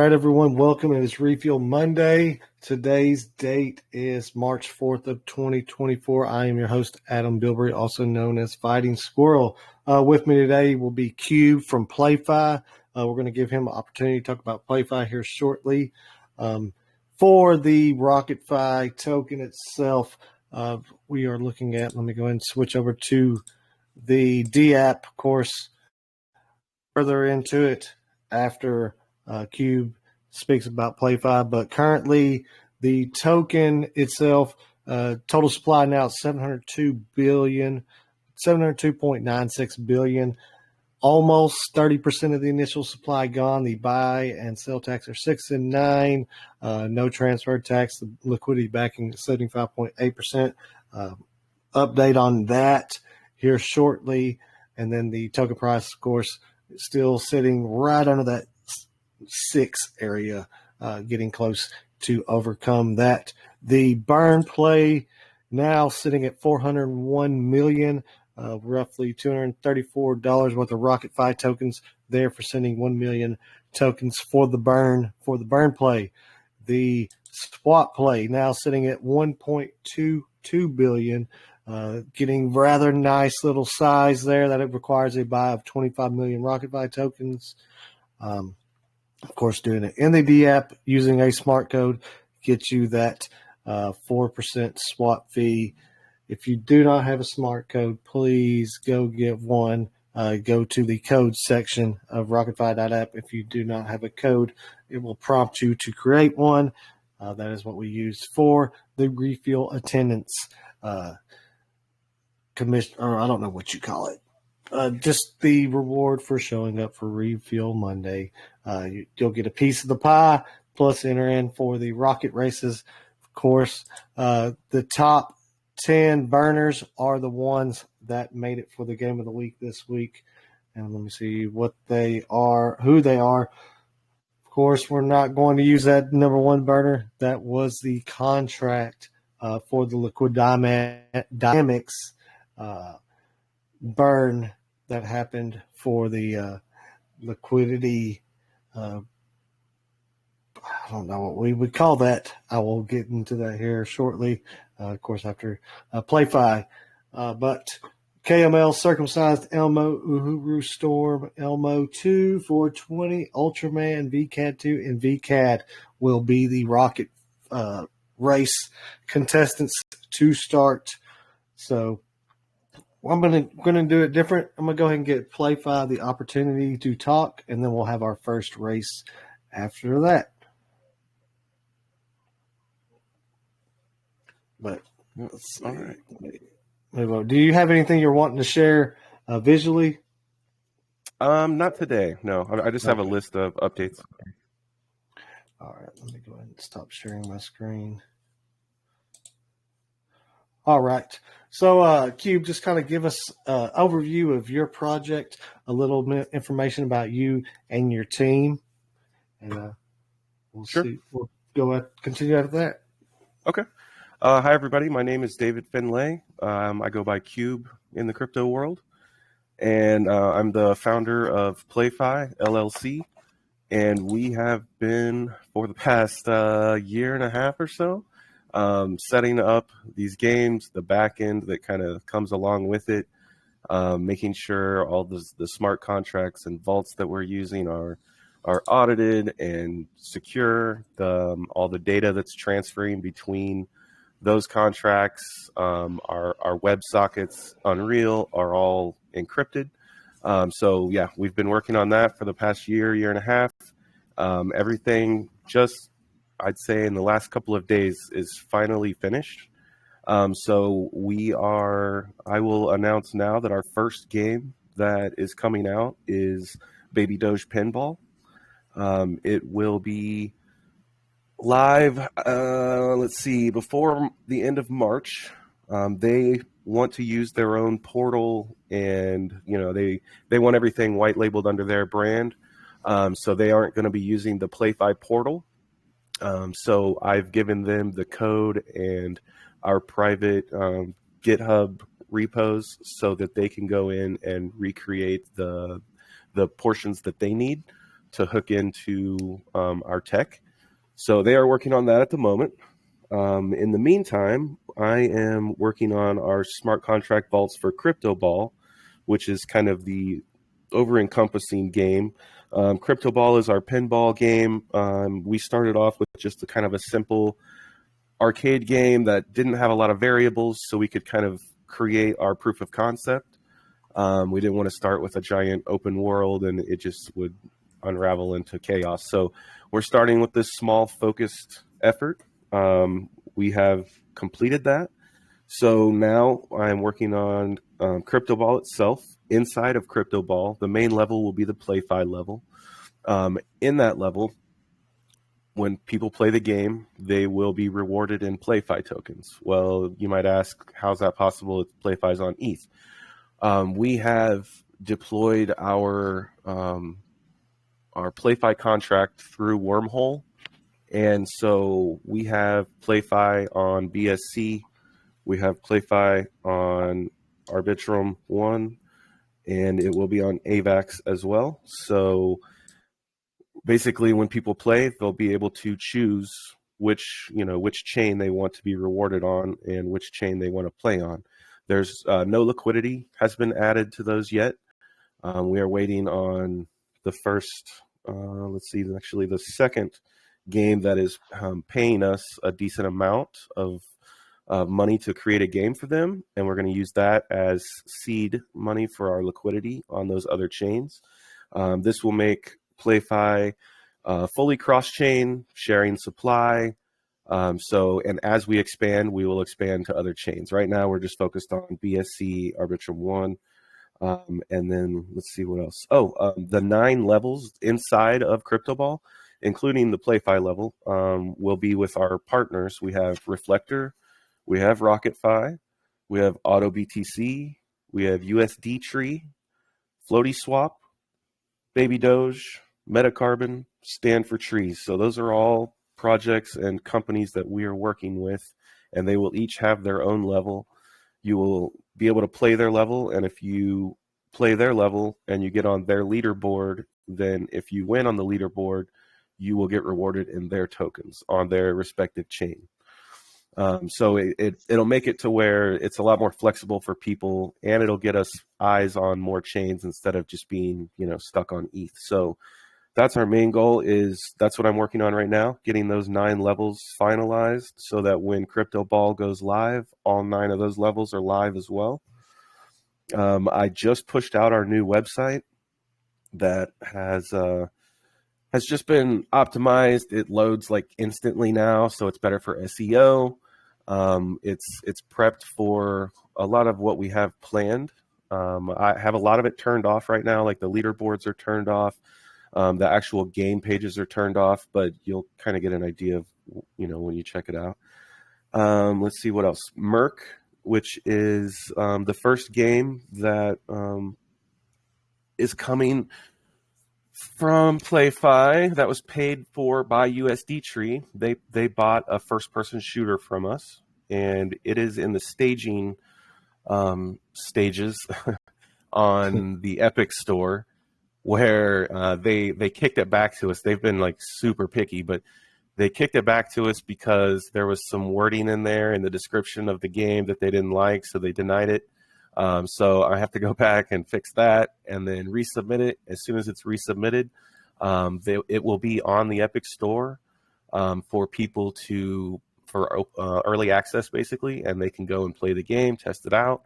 right, everyone, welcome. It is Refuel Monday. Today's date is March 4th of 2024. I am your host, Adam Bilberry, also known as Fighting Squirrel. With me today will be Cube from PlayFi. We're going to give him an opportunity to talk about PlayFi here shortly. For the RocketFi token itself, we are looking at, let me go ahead and switch over to the DApp, of course, further into it after Cube speaks about PlayFi, but currently the token itself, total supply now 702.96 billion. Almost 30% of the initial supply gone. The buy and sell tax are 6 and 9. No transfer tax. The liquidity backing is 75.8%. Update on that here shortly. And then the token price, of course, is still sitting right under that 6 area, getting close to overcome that. The burn play now sitting at 401 million, roughly $234 worth of RocketFi tokens there for sending 1 million tokens for the burn play. The swap play now sitting at 1.22 billion, getting rather nice little size there that it requires a buy of 25 million RocketFi tokens. Of course, doing it in the DApp using a smart code gets you that 4% swap fee. If you do not have a smart code, please go get one. Go to the code section of rocketfi.app. If you do not have a code, it will prompt you to create one. That is what we use for the refuel attendance commission, or I don't know what you call it. Just the reward for showing up for Refuel Monday. You'll get a piece of the pie, plus enter in for the rocket races. Of course, the top 10 burners are the ones that made it for the game of the week this week. And let me see what they are, who they are. Of course, we're not going to use that number one burner. That was the contract for the Liquid Dynamics burn that happened for the liquidity. I don't know what we would call that. I will get into that here shortly, of course, after PlayFi. But KML, Circumcised, Elmo, Uhuru Storm, Elmo 2, 420, Ultraman, VCAD 2, and VCAD will be the rocket race contestants to start. So I'm gonna do it different. I'm gonna go ahead and get PlayFi the opportunity to talk, and then we'll have our first race after that. But let's see. All right. Do you have anything you're wanting to share visually? Not today. No, I just have a list of updates. All right. Let me go ahead and stop sharing my screen. All right. So, Cube, just kind of give us an overview of your project, a little bit information about you and your team, and we'll see. We'll go ahead, continue after that. Okay. Hi, everybody. My name is David Finlay. I go by Cube in the crypto world, and I'm the founder of PlayFi LLC, and we have been for the past year and a half or so setting up these games, the back end that kind of comes along with it, making sure all the smart contracts and vaults that we're using are audited and secure. All the data that's transferring between those contracts, our WebSockets, Unreal, are all encrypted. So yeah, we've been working on that for the past year and a half. Everything just, I'd say in the last couple of days, is finally finished. So I will announce now that our first game that is coming out is Baby Doge Pinball. It will be live, let's see, before the end of March. They want to use their own portal, and they want everything white labeled under their brand. So they aren't going to be using the PlayFi portal. So I've given them the code and our private GitHub repos so that they can go in and recreate the portions that they need. to hook into our tech. So they are working on that at the moment. In the meantime, I am working on our smart contract vaults for Crypto Ball, which is kind of the over-encompassing game. Crypto Ball is our pinball game. We started off with just a kind of a simple arcade game that didn't have a lot of variables, so we could kind of create our proof of concept. We didn't want to start with a giant open world, and it just would unravel into chaos. So we're starting with this small, focused effort. We have completed that. So now I'm working on Crypto Ball itself. Inside of Crypto Ball, the main level will be the PlayFi level. In that level, when people play the game, they will be rewarded in PlayFi tokens. Well, you might ask, how's that possible if PlayFi's on ETH? We have deployed our PlayFi contract through Wormhole, and so we have PlayFi on BSC, we have PlayFi on Arbitrum 1, and it will be on AVAX as well. So basically, when people play, they'll be able to choose which chain they want to be rewarded on and which chain they want to play on. There's no liquidity has been added to those yet. We are waiting on the first, the second game that is paying us a decent amount of money to create a game for them, and we're going to use that as seed money for our liquidity on those other chains. This will make PlayFi fully cross-chain, sharing supply. And as we expand, we will expand to other chains. Right now, we're just focused on BSC, Arbitrum 1, and then let's see what else. The 9 levels inside of Crypto Ball, including the PlayFi level, will be with our partners. We have Reflector, we have RocketFi, we have AutoBTC, we have USD Tree, Floaty Swap, Baby Doge, Metacarbon, Stand for Trees. So those are all projects and companies that we are working with, and they will each have their own level. You will be able to play their level, and if you play their level and you get on their leaderboard, then if you win on the leaderboard, you will get rewarded in their tokens on their respective chain. So it'll make it to where it's a lot more flexible for people, and it'll get us eyes on more chains instead of just being, stuck on ETH. So that's our main goal. That's what I'm working on right now, getting those 9 levels finalized so that when Crypto Ball goes live, all 9 of those levels are live as well. I just pushed out our new website that has just been optimized. It loads like instantly now, so it's better for SEO. It's prepped for a lot of what we have planned. I have a lot of it turned off right now, like the leaderboards are turned off. The actual game pages are turned off, but you'll kind of get an idea of, when you check it out. Let's see what else. Merc, which is the first game that is coming from PlayFi that was paid for by USD Tree. They bought a first-person shooter from us, and it is in the staging stages on the Epic Store, where they kicked it back to us. They've been like super picky, but they kicked it back to us because there was some wording in there in the description of the game that they didn't like, so they denied it. So I have to go back and fix that and then resubmit it. As soon as it's resubmitted, it will be on the Epic Store for people for early access, basically, and they can go and play the game, test it out.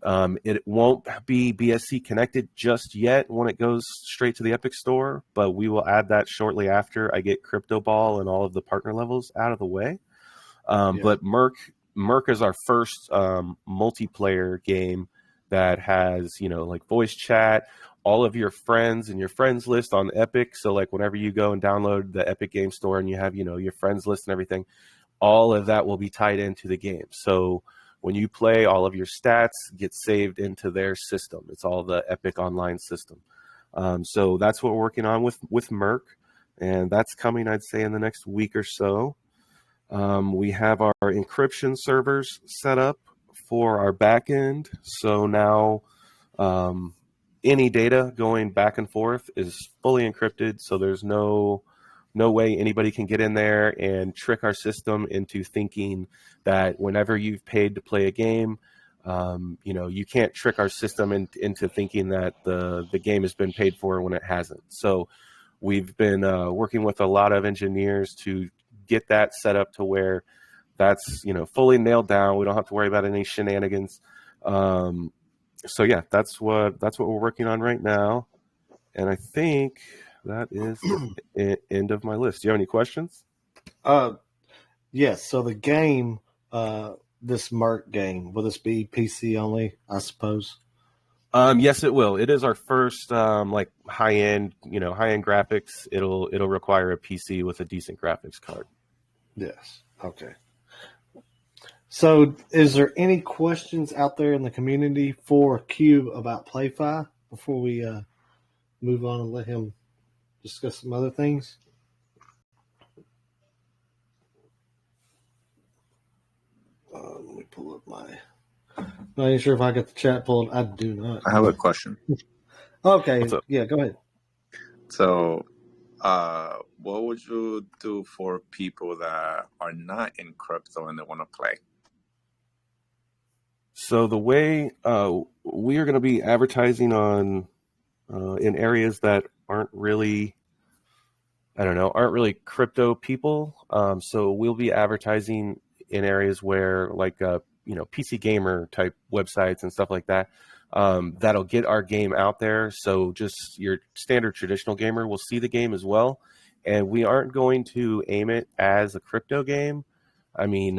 It won't be BSC connected just yet when it goes straight to the Epic Store, but we will add that shortly after I get Crypto Ball and all of the partner levels out of the way. But Merc is our first multiplayer game that has, like voice chat, all of your friends and your friends list on Epic. So like whenever you go and download the Epic Game Store and you have, your friends list and everything, all of that will be tied into the game. So when you play, all of your stats get saved into their system. It's all the Epic Online system. So that's what we're working on with Merc, and that's coming, I'd say, in the next week or so. We have our encryption servers set up for our backend. So now any data going back and forth is fully encrypted, so there's no way anybody can get in there and trick our system into thinking that whenever you've paid to play a game, you can't trick our system into thinking that the game has been paid for when it hasn't. So we've been working with a lot of engineers to get that set up to where that's fully nailed down. We don't have to worry about any shenanigans. So yeah, that's what we're working on right now, and I think that is the end of my list. Do you have any questions? Yes. So the game, this Merc game, will this be PC only? I suppose. Yes, it will. It is our first like high end graphics. It'll require a PC with a decent graphics card. Yes. Okay. So, is there any questions out there in the community for Cube about PlayFi before we move on and let him discuss some other things? Let me pull up my. Not even sure if I got the chat pulled. I do not. I have a question. Okay. Yeah, go ahead. So, what would you do for people that are not in crypto and they want to play? So the way we are going to be advertising on in areas that aren't really crypto people. So we'll be advertising in areas where like PC gamer type websites and stuff like that. That'll get our game out there. So just your standard traditional gamer will see the game as well. And we aren't going to aim it as a crypto game. I mean,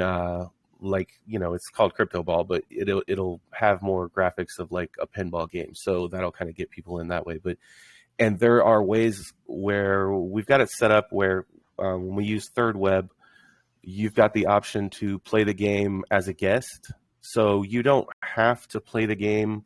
it's called Crypto Ball, but it'll have more graphics of like a pinball game. So that'll kind of get people in that way. And there are ways where we've got it set up where when we use Third Web, you've got the option to play the game as a guest. So you don't have to play the game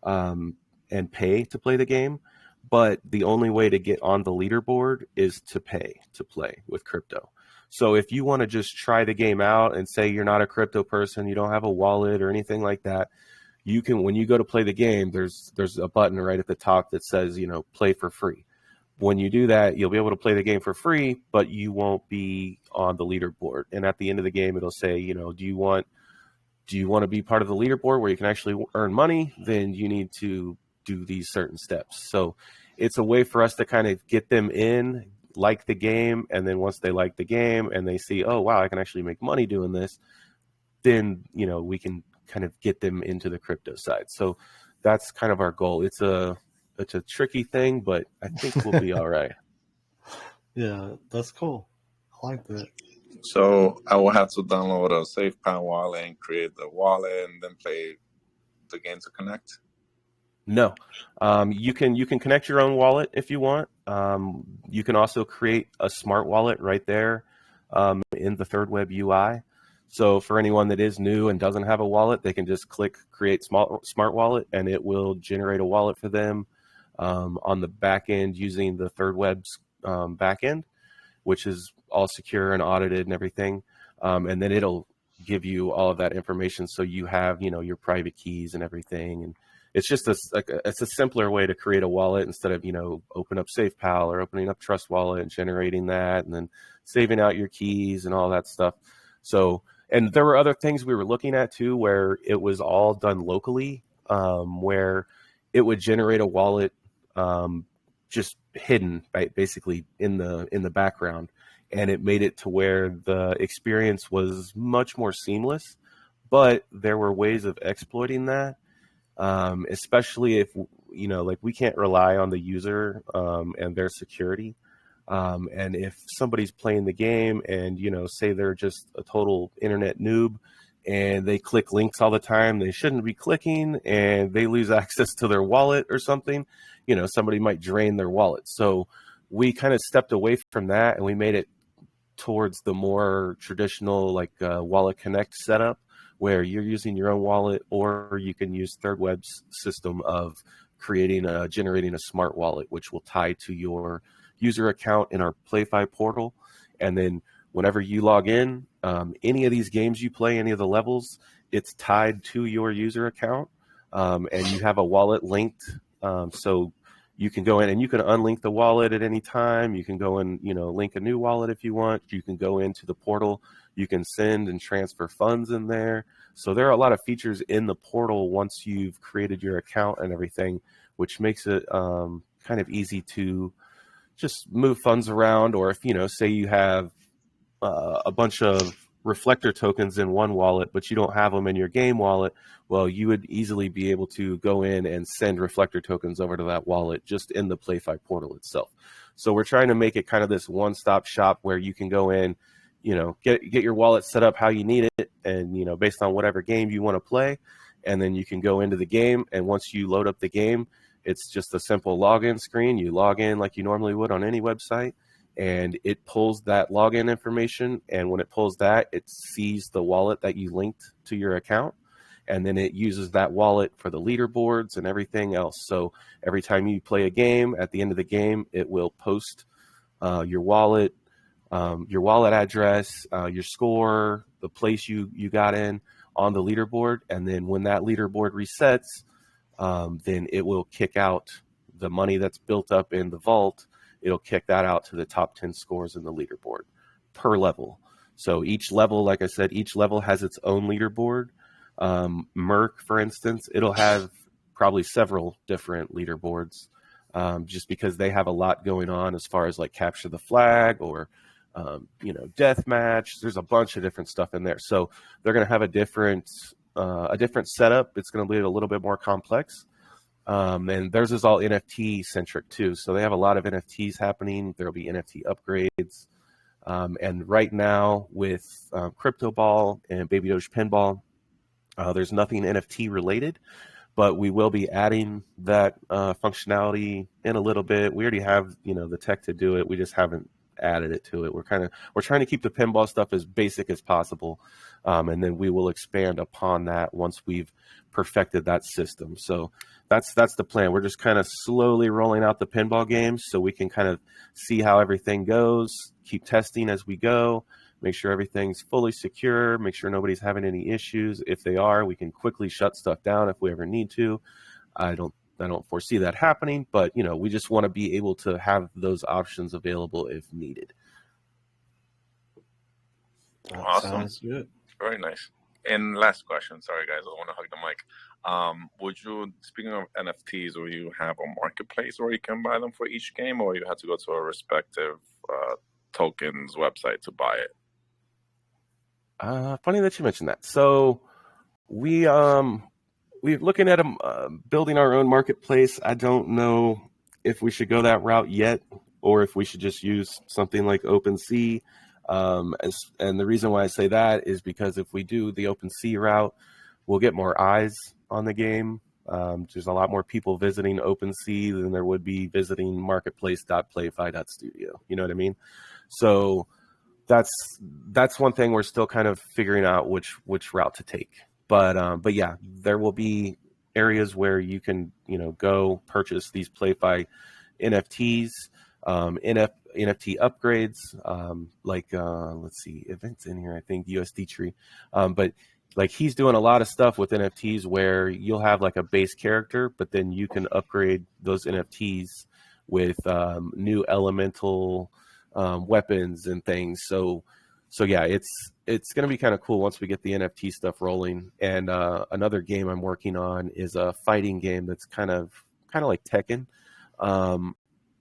and pay to play the game. But the only way to get on the leaderboard is to pay to play with crypto. So if you want to just try the game out and say you're not a crypto person, you don't have a wallet or anything like that, you can, when you go to play the game, there's a button right at the top that says, play for free. When you do that, you'll be able to play the game for free, but you won't be on the leaderboard. And at the end of the game, it'll say, do you want to be part of the leaderboard where you can actually earn money? Then you need to do these certain steps. So it's a way for us to kind of get them in, like the game, and then once they like the game and they see, oh wow, I can actually make money doing this, then we can kind of get them into the crypto side. So that's kind of our goal. It's a tricky thing, but I think we'll be all right. Yeah, that's cool. I like that. So I will have to download a SafePal wallet and create the wallet and then play the game to connect? No, you can connect your own wallet if you want. You can also create a smart wallet right there in the Third Web UI. So for anyone that is new and doesn't have a wallet, they can just click Create Smart Wallet, and it will generate a wallet for them on the back end using the Third Web's back end, which is all secure and audited and everything. And then it'll give you all of that information, so you have your private keys and everything. And it's just it's a simpler way to create a wallet instead of open up SafePal or opening up Trust Wallet and generating that and then saving out your keys and all that stuff. So, and there were other things we were looking at too, where it was all done locally, where it would generate a wallet just hidden, right, basically in the background, and it made it to where the experience was much more seamless. But there were ways of exploiting that. Especially if, like we can't rely on the user and their security. And if somebody's playing the game and, say they're just a total internet noob and they click links all the time they shouldn't be clicking, and they lose access to their wallet or something, somebody might drain their wallet. So we kind of stepped away from that and we made it towards the more traditional, like Wallet Connect setup, where you're using your own wallet, or you can use Third Web's system of generating a smart wallet, which will tie to your user account in our PlayFi portal. And then whenever you log in, any of these games you play, any of the levels, it's tied to your user account. And you have a wallet linked So you can go in and you can unlink the wallet at any time. You can go and, link a new wallet if you want. You can go into the portal. You can send and transfer funds in there. So there are a lot of features in the portal once you've created your account and everything, which makes it kind of easy to just move funds around. Or if, say you have a bunch of reflector tokens in one wallet, but you don't have them in your game wallet, well, you would easily be able to go in and send reflector tokens over to that wallet just in the PlayFi portal itself. So we're trying to make it kind of this one-stop shop where you can go in, get your wallet set up how you need it, and based on whatever game you want to play, and then you can go into the game. And once you load up the game, it's just a simple login screen. You log in like you normally would on any website, and it pulls that login information. And when it pulls that, it sees the wallet that you linked to your account, and then it uses that wallet for the leaderboards and everything else. So every time you play a game, at the end of the game, it will post your wallet address, your score, the place you got in on the leaderboard. And then when that leaderboard resets, then it will kick out the money that's built up in the vault. It'll kick that out to the top 10 scores in the leaderboard per level. So each level, like I said, each level has its own leaderboard. Merc, for instance, it'll have probably several different leaderboards, just because they have a lot going on as far as like capture the flag or death match. There's a bunch of different stuff in there. So they're going to have a different setup. It's going to be a little bit more complex. And theirs is all NFT centric too. So they have a lot of NFTs happening. There'll be NFT upgrades. And right now with Crypto Ball and Baby Doge Pinball, there's nothing NFT related, but we will be adding that functionality in a little bit. We already have, the tech to do it. We just haven't added it to it. We're trying to keep the pinball stuff as basic as possible. And then we will expand upon that once we've perfected that system. So that's the plan. We're just kind of slowly rolling out the pinball games so we can kind of see how everything goes, keep testing as we go, make sure everything's fully secure, make sure nobody's having any issues. If they are, we can quickly shut stuff down if we ever need to. I don't foresee that happening, but we just want to be able to have those options available if needed. Awesome. Sounds good. Very nice. And last question. Sorry, guys, I don't want to hug the mic. Speaking of NFTs, will you have a marketplace where you can buy them for each game, or you have to go to a respective tokens website to buy it? Funny that you mentioned that. So we're looking at building our own marketplace. I don't know if we should go that route yet, or if we should just use something like OpenSea. And the reason why I say that is because if we do the OpenSea route, we'll get more eyes on the game. There's a lot more people visiting OpenSea than there would be visiting marketplace.playfi.studio. You know what I mean? So that's one thing we're still kind of figuring out which route to take. But yeah, there will be areas where you can go purchase these PlayFi NFTs, NFT upgrades, let's see, events in here. I think USD Tree, but like he's doing a lot of stuff with NFTs where you'll have like a base character, but then you can upgrade those NFTs with new elemental weapons and things. So yeah, it's going to be kind of cool once we get the NFT stuff rolling. And another game I'm working on is a fighting game that's kind of like Tekken.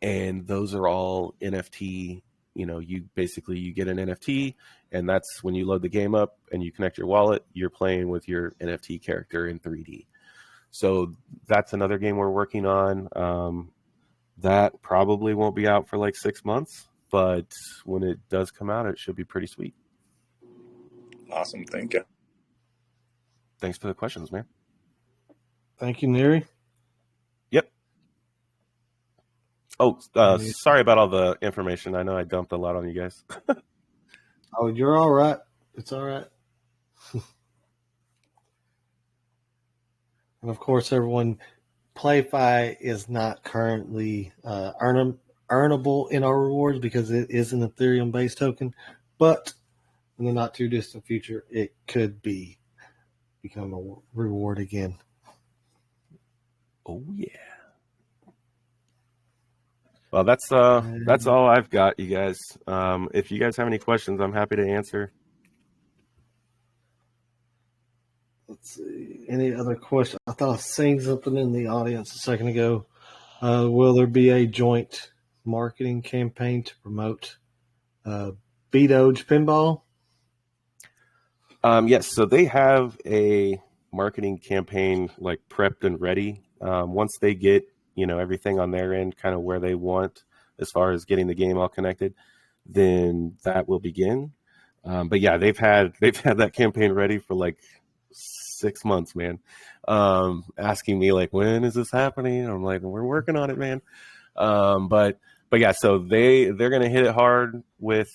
And those are all NFT. You get an NFT, and that's when you load the game up and you connect your wallet, you're playing with your NFT character in 3D. So that's another game we're working on. That probably won't be out for like 6 months, but when it does come out, it should be pretty sweet. Awesome. Thank you. Thanks for the questions, man. Thank you, Neri. Yep. Oh, sorry about all the information. I know I dumped a lot on you guys. Oh, you're all right. It's all right. And of course, everyone, PlayFi is not currently earnable in our rewards because it is an Ethereum-based token, but in the not too distant future, it could become a reward again. Oh yeah. Well, that's all I've got, you guys. If you guys have any questions, I'm happy to answer. Let's see. Any other questions? I thought I seen something in the audience a second ago. Will there be a joint marketing campaign to promote Beat-Oge Pinball? Yes, so they have a marketing campaign like prepped and ready. Once they get everything on their end, kind of where they want as far as getting the game all connected, then that will begin. But yeah, they've had that campaign ready for like 6 months, man. Asking me like, when is this happening? I'm like, we're working on it, man. But yeah, so they're gonna hit it hard with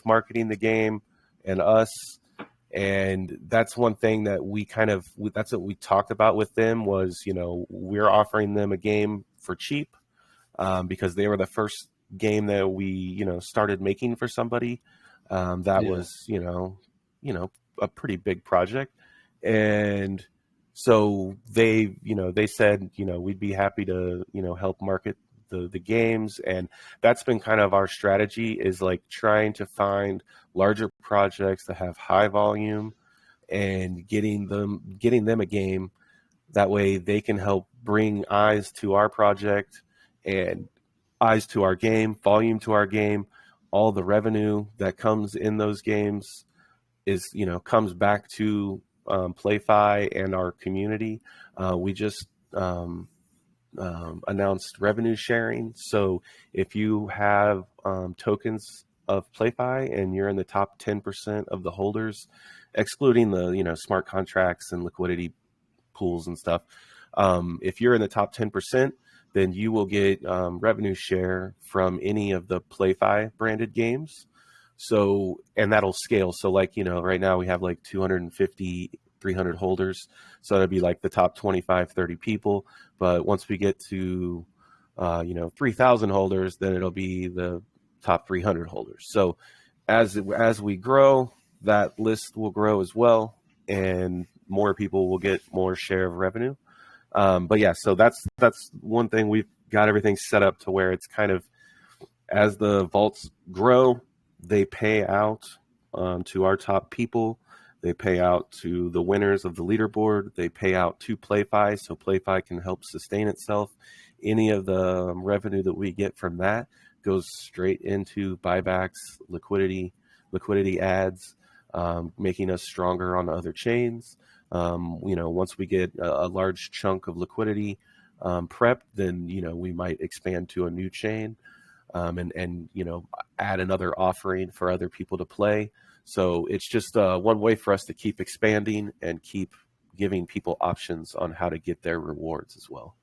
marketing the game and us. And that's one thing that that's what we talked about with them was, we're offering them a game for cheap, because they were the first game that we, started making for somebody. That was, a pretty big project. And so they said, we'd be happy to, help market the games. And that's been kind of our strategy, is like trying to find larger projects that have high volume and getting them a game. That way they can help bring eyes to our project and eyes to our game, volume to our game. All the revenue that comes in those games comes back to PlayFi and our community. We just announced revenue sharing. So if you have tokens of PlayFi and you're in the top 10% of the holders, excluding the smart contracts and liquidity pools and stuff, if you're in the top 10%, then you will get revenue share from any of the PlayFi branded games. So, and that'll scale. So like, right now we have like 250, 300 holders. So that'd be like the top 25, 30 people. But once we get to, 3,000 holders, then it'll be the top 300 holders. So as we grow, that list will grow as well, and more people will get more share of revenue. But yeah, so that's one thing. We've got everything set up to where it's kind of, as the vaults grow, they pay out to our top people. They pay out to the winners of the leaderboard. They pay out to PlayFi, so PlayFi can help sustain itself. Any of the revenue that we get from that goes straight into buybacks, liquidity ads, making us stronger on other chains. Once we get a large chunk of liquidity prepped, then we might expand to a new chain. And add another offering for other people to play. So it's just one way for us to keep expanding and keep giving people options on how to get their rewards as well.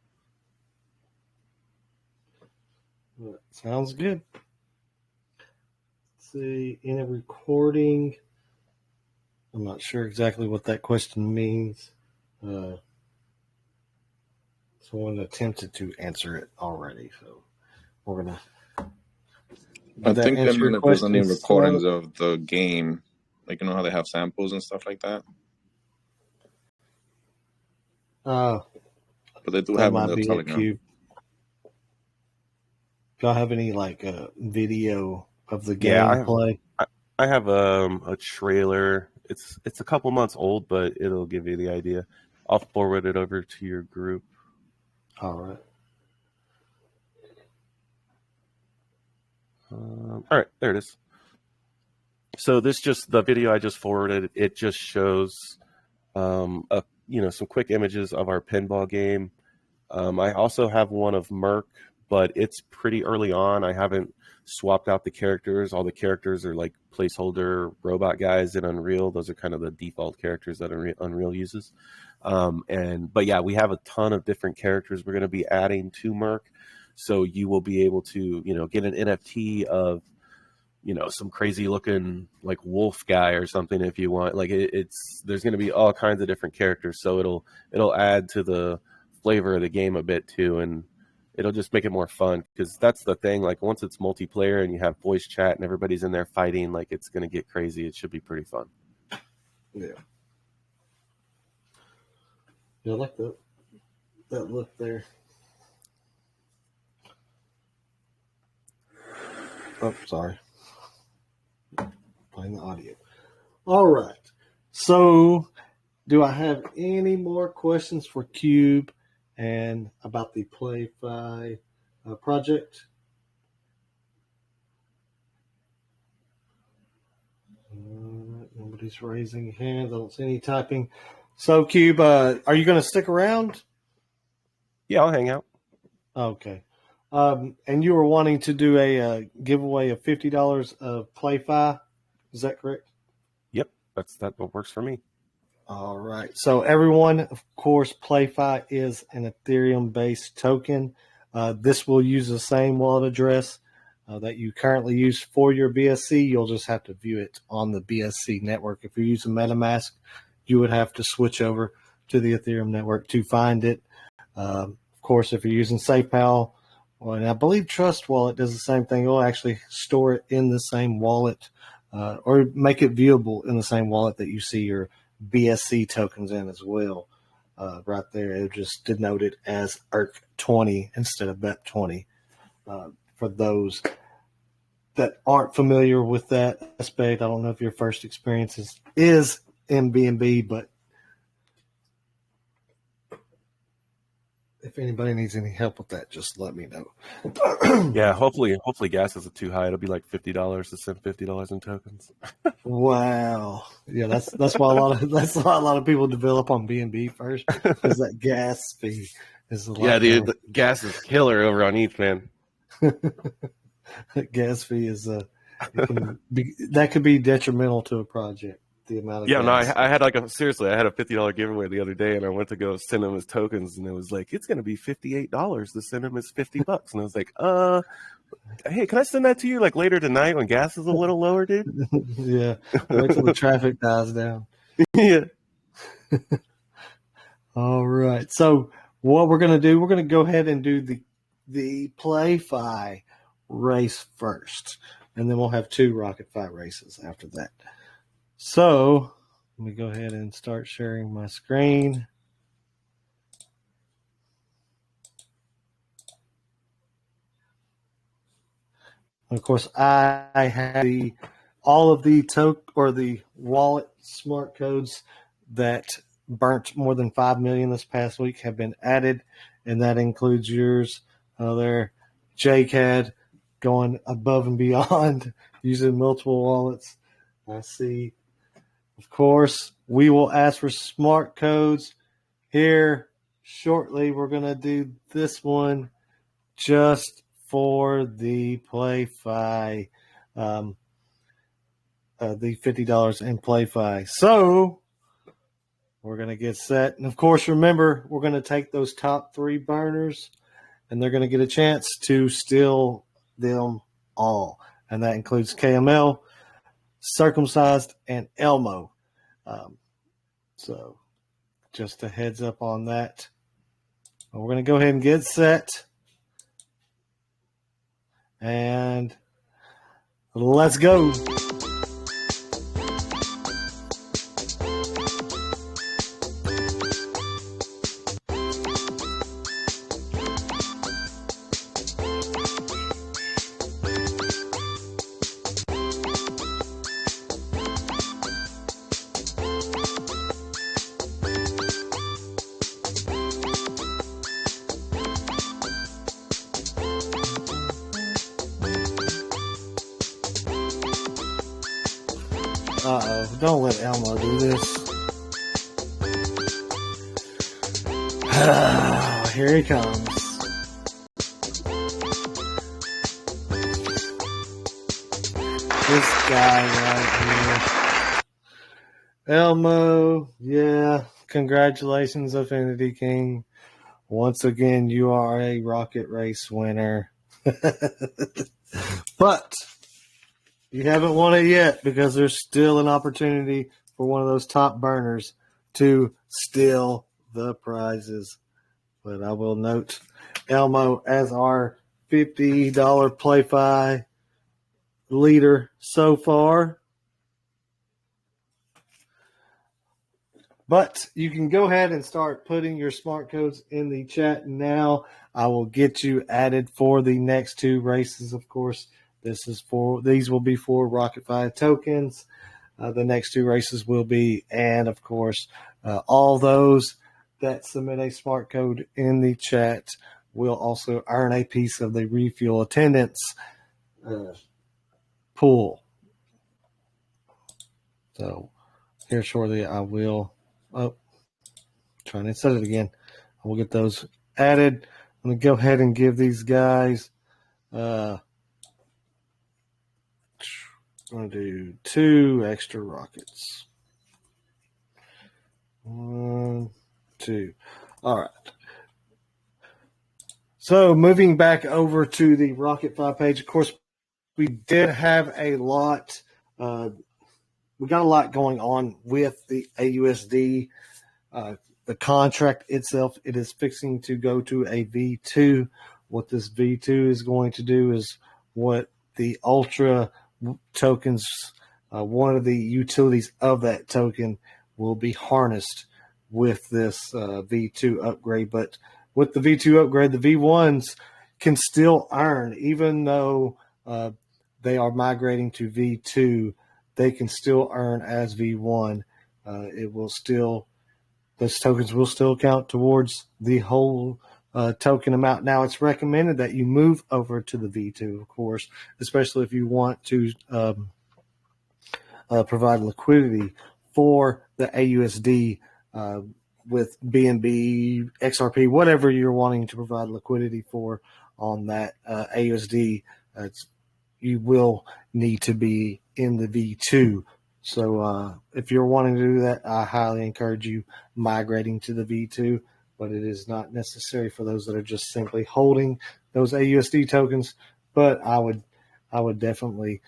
Sounds good. Let's see, in a recording, I'm not sure exactly what that question means. Someone attempted to answer it already, so we're gonna. I think they meant if there's any recordings of the game, like how they have samples and stuff like that. But they do have on the Telegram. Do y'all have any video of the gameplay? I have a trailer. It's a couple months old, but it'll give you the idea. I'll forward it over to your group. All right. All right, there it is. So the video I just forwarded, it just shows some quick images of our pinball game. I also have one of Merc, but it's pretty early on. I haven't swapped out the characters. All the characters are like placeholder robot guys in Unreal. Those are kind of the default characters that Unreal uses. But yeah, we have a ton of different characters we're going to be adding to Merc. So you will be able to, get an NFT of, some crazy looking like wolf guy or something if you want. Like there's going to be all kinds of different characters. So it'll add to the flavor of the game a bit too, and it'll just make it more fun, because that's the thing. Like once it's multiplayer and you have voice chat and everybody's in there fighting, like it's going to get crazy. It should be pretty fun. Yeah. I like that look there. Oh, sorry. Playing the audio. All right. So, do I have any more questions for Cube and about the PlayFi project? Nobody's raising hands. I don't see any typing. So, Cube, are you going to stick around? Yeah, I'll hang out. Okay. And you were wanting to do a giveaway of $50 of PlayFi. Is that correct? Yep, that what works for me. All right. So everyone, of course, PlayFi is an Ethereum-based token. This will use the same wallet address that you currently use for your BSC. You'll just have to view it on the BSC network. If you're using MetaMask, you would have to switch over to the Ethereum network to find it. Of course, if you're using SafePal, and I believe Trust Wallet does the same thing. It'll actually store it in the same wallet or make it viewable in the same wallet that you see your BSC tokens in as well. Right there, it'll just denote it as ERC20 instead of BEP20. For those that aren't familiar with that aspect, I don't know if your first experience is in BNB, but if anybody needs any help with that, just let me know. Yeah, hopefully gas isn't too high. It'll be like $50 to send $50 in tokens. Wow. Yeah, that's why a lot of people develop on BNB first, because that gas fee is a lot. Yeah, dude, the gas is killer over on ETH, man. Gas fee is that could be detrimental to a project. The amount of gas. I had I had a $50 giveaway the other day, and I went to go send him his tokens, and it was like, it's gonna be $58 to send him his $50, and I was like, hey, can I send that to you like later tonight when gas is a little lower, dude? Yeah, wait till the traffic dies down. Yeah. All right. So what we're gonna do? We're gonna go ahead and do the PlayFi race first, and then we'll have 2 RocketFi races after that. So let me go ahead and start sharing my screen. And of course, I have all of the the wallet smart codes that burnt more than 5 million this past week have been added, and that includes yours there, JCAD, going above and beyond using multiple wallets. I see. Of course, we will ask for smart codes here shortly. We're going to do this one just for the PlayFi, the $50 in PlayFi. So we're going to get set. And of course, remember, we're going to take those top 3 burners, and they're going to get a chance to steal them all. And that includes KML, Circumcised, and Elmo. So just a heads up on that. We're going to go ahead and get set. And let's go. Uh-oh, don't let Elmo do this. Here he comes. This guy right here. Elmo, yeah, congratulations, Affinity King. Once again, you are a rocket race winner. But you haven't won it yet, because there's still an opportunity for one of those top burners to steal the prizes. But I will note Elmo as our $50 PlayFi leader so far. But you can go ahead and start putting your smart codes in the chat now. I will get you added for the next 2 races, of course. These will be for RocketFi tokens. The next two races will be, and of course, all those that submit a smart code in the chat will also earn a piece of the Refuel attendance pool. So here shortly, I will. Trying to set it again. I will get those added. I'm going to go ahead and give these guys. I'm going to do 2 extra rockets. 1, 2. All right. So moving back over to the RocketFi page, of course, we did have a lot. We got a lot going on with the AUSD. The contract itself, it is fixing to go to a V2. What this V2 is going to do is what the Ultra tokens, one of the utilities of that token will be harnessed with this V2 upgrade. But with the V2 upgrade, the V1s can still earn, even though they are migrating to V2, they can still earn as V1. Those tokens will still count towards the whole token amount. Now, it's recommended that you move over to the V2, of course, especially if you want to provide liquidity for the AUSD with BNB, XRP, whatever you're wanting to provide liquidity for on that AUSD. You will need to be in the V2. So if you're wanting to do that, I highly encourage you migrating to the V2, but it is not necessary for those that are just simply holding those AUSD tokens. But I would definitely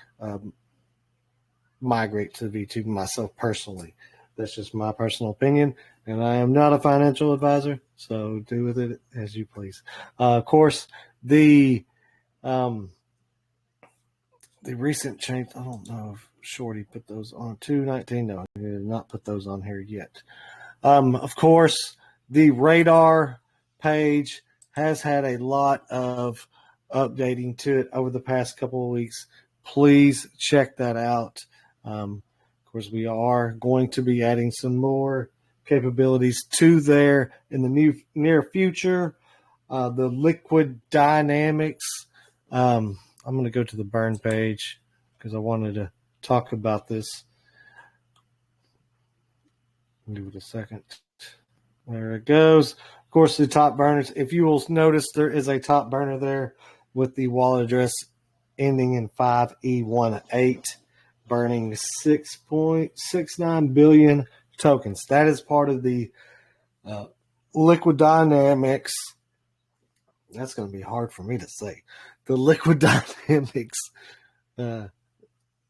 migrate to the V2 myself personally. That's just my personal opinion, and I am not a financial advisor, so do with it as you please. Of course, the recent change, I don't know if Shorty put those on 219. No, he did not put those on here yet. Of course, the radar page has had a lot of updating to it over the past couple of weeks. Please check that out. Of course, we are going to be adding some more capabilities to there in the near future. The liquid dynamics. I'm going to go to the burn page because I wanted to talk about this. Give it a second. There it goes. Of course, the top burners. If you will notice, there is a top burner there with the wallet address ending in 5E18, burning 6.69 billion tokens. That is part of the liquid dynamics. That's going to be hard for me to say. The liquid dynamics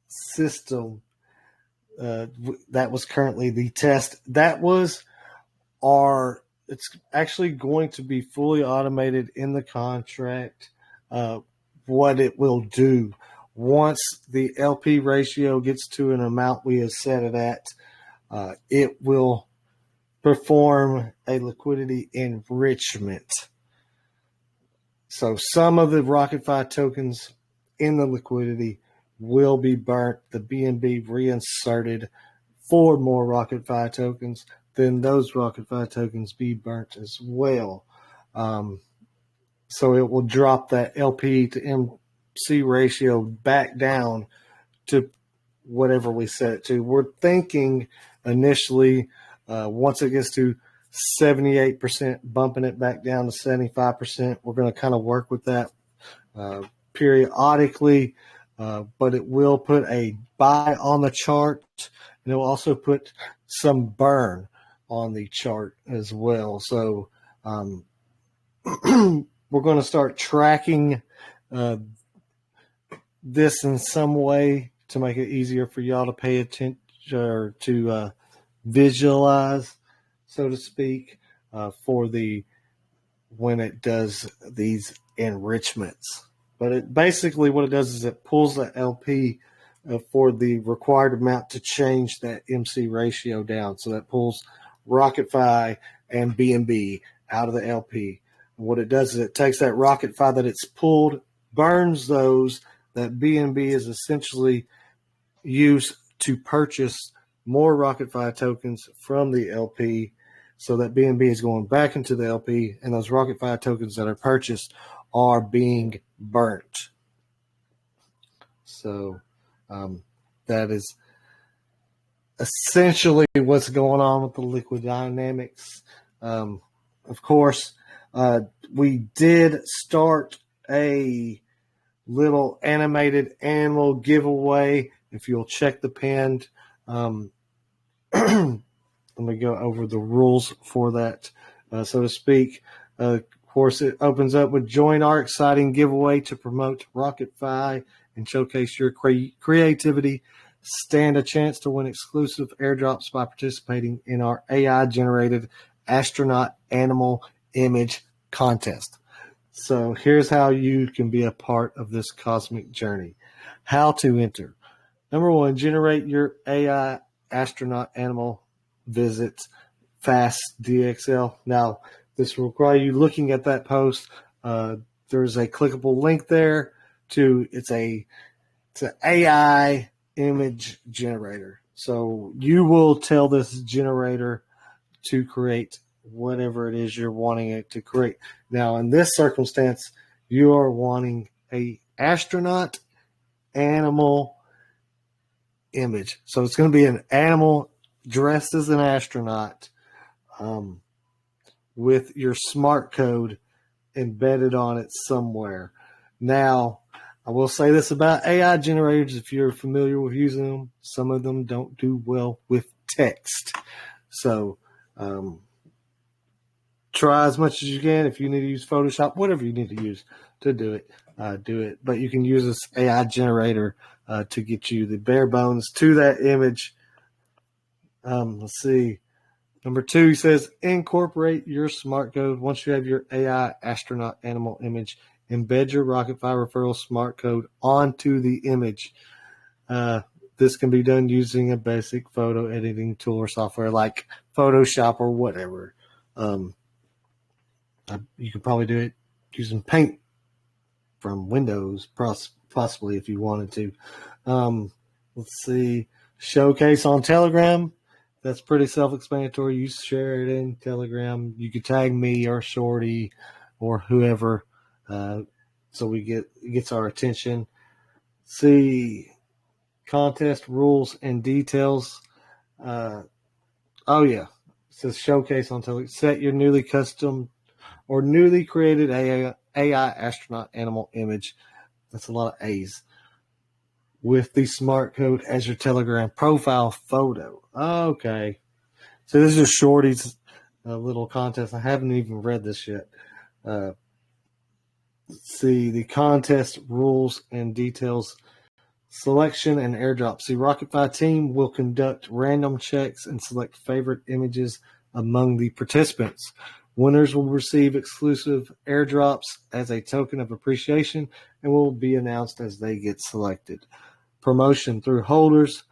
system that was currently the test. It's actually going to be fully automated in the contract. What it will do once the LP ratio gets to an amount we have set it at, it will perform a liquidity enrichment. So some of the RocketFi tokens in the liquidity will be burnt, the BNB reinserted for more RocketFi tokens, then those RocketFi tokens be burnt as well. So it will drop that LP to MC ratio back down to whatever we set it to. We're thinking initially, once it gets to 78%, bumping it back down to 75%. We're going to kind of work with that periodically, but it will put a buy on the chart, and it will also put some burn on the chart as well. So we're going to start tracking this in some way to make it easier for y'all to pay attention or to visualize, so to speak, for when it does these enrichments. But it basically what it does is it pulls the LP for the required amount to change that MC ratio down. So that pulls RocketFi and BNB out of the LP. And what it does is it takes that RocketFi that it's pulled, burns those, that BNB is essentially used to purchase more RocketFi tokens from the LP, so that BNB is going back into the LP, and those RocketFi tokens that are purchased are being burnt. So that is essentially what's going on with the liquid dynamics. Of course, we did start a little animated animal giveaway. If you'll check the pinned, let me go over the rules for that, so to speak. Of course, it opens up with join our exciting giveaway to promote RocketFi and showcase your creativity. Stand a chance to win exclusive airdrops by participating in our AI-generated astronaut animal image contest. So here's how you can be a part of this cosmic journey. How to enter. Number one, generate your AI astronaut animal visits fast DXL. Now, this will require you looking at that post. There's a clickable link there to it's an AI image generator. So you will tell this generator to create whatever it is you're wanting it to create. Now, in this circumstance, you are wanting a astronaut animal image. So it's going to be an animal dressed as an astronaut with your smart code embedded on it somewhere. Now, I will say this about AI generators, if you're familiar with using them, some of them don't do well with text. So try as much as you can. If you need to use Photoshop, whatever you need to use to do it, do it. But you can use this AI generator to get you the bare bones to that image. Let's see. Number 2, he says, incorporate your smart code. Once you have your AI astronaut animal image, embed your RocketFi referral smart code onto the image. This can be done using a basic photo editing tool or software like Photoshop or whatever. You could probably do it using Paint from Windows, possibly if you wanted to. Let's see. Showcase on Telegram. That's pretty self-explanatory. You share it in Telegram. You could tag me or Shorty or whoever, so it gets our attention. See contest rules and details. It says showcase on Telegram. Set your newly custom or newly created AI astronaut animal image. That's a lot of A's. With the smart code as your Telegram profile photo. Okay. So this is Shorty's little contest. I haven't even read this yet. Let's see the contest rules and details. Selection and airdrop. The RocketFi team will conduct random checks and select favorite images among the participants. Winners will receive exclusive airdrops as a token of appreciation and will be announced as they get selected. Promotion through holders.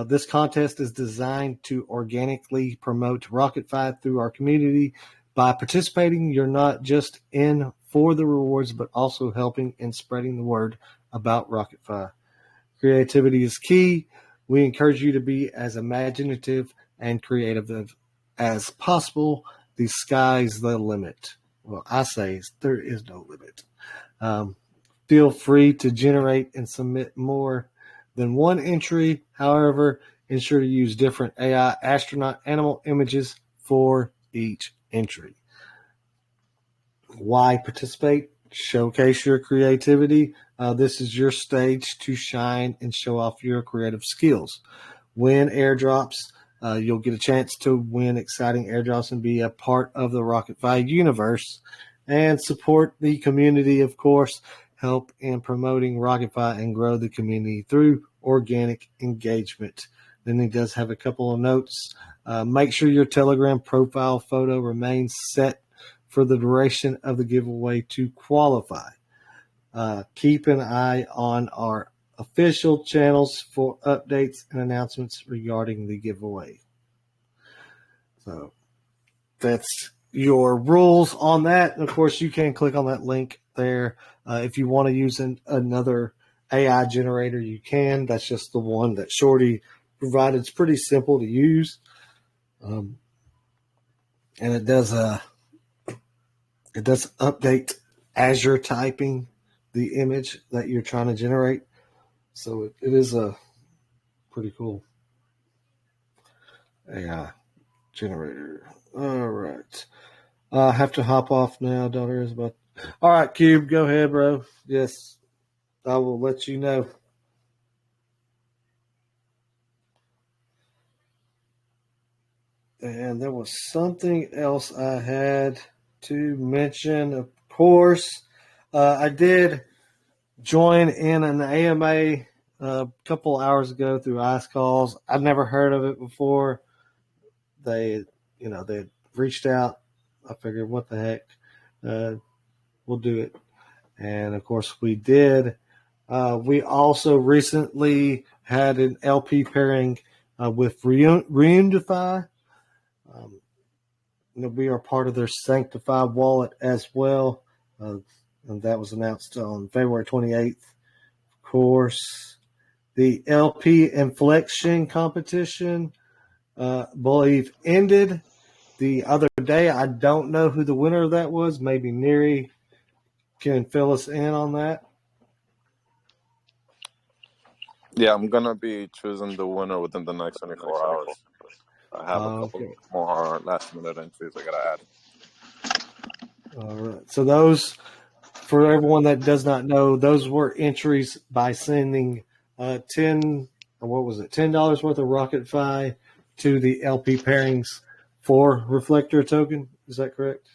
This contest is designed to organically promote RocketFi through our community. By participating, you're not just in for the rewards, but also helping in spreading the word about RocketFi. Creativity is key. We encourage you to be as imaginative and creative as possible. The sky's the limit. Well, I say there is no limit. Feel free to generate and submit more than one entry. However, ensure to use different AI astronaut animal images for each entry. Why participate? Showcase your creativity. This is your stage to shine and show off your creative skills. Win airdrops. You'll get a chance to win exciting airdrops and be a part of the RocketFi universe. And support the community, of course. Help in promoting RocketFi and grow the community through organic engagement. Then he does have a couple of notes. Make sure your Telegram profile photo remains set for the duration of the giveaway to qualify. Keep an eye on our official channels for updates and announcements regarding the giveaway. So that's your rules on that. And of course, you can click on that link there if you want to use another AI generator, you can. That's just the one that Shorty provided. It's pretty simple to use, and it does update as you're typing the image that you're trying to generate. So it is a pretty cool AI generator. All right. I have to hop off now. Don't worry about. All right, Cube, go ahead, bro. Yes, I will let you know. And there was something else I had to mention. Of course, I did join in an AMA a couple hours ago through Ice Calls. I've never heard of it before. They reached out. I figured, what the heck, we'll do it. And of course, we did. We also recently had an LP pairing with Reunify. We are part of their Sanctified wallet as well. And that was announced on February 28th. Of course, the LP Inflection competition, believe, ended the other day. I don't know who the winner of that was. Maybe Neri can fill us in on that. Yeah, I'm gonna be choosing the winner within the next 24 hours. I have a couple more last minute entries I gotta add. All right. So those, for everyone that does not know, those were entries by sending $10 worth of RocketFi to the LP pairings for Reflector token. Is that correct?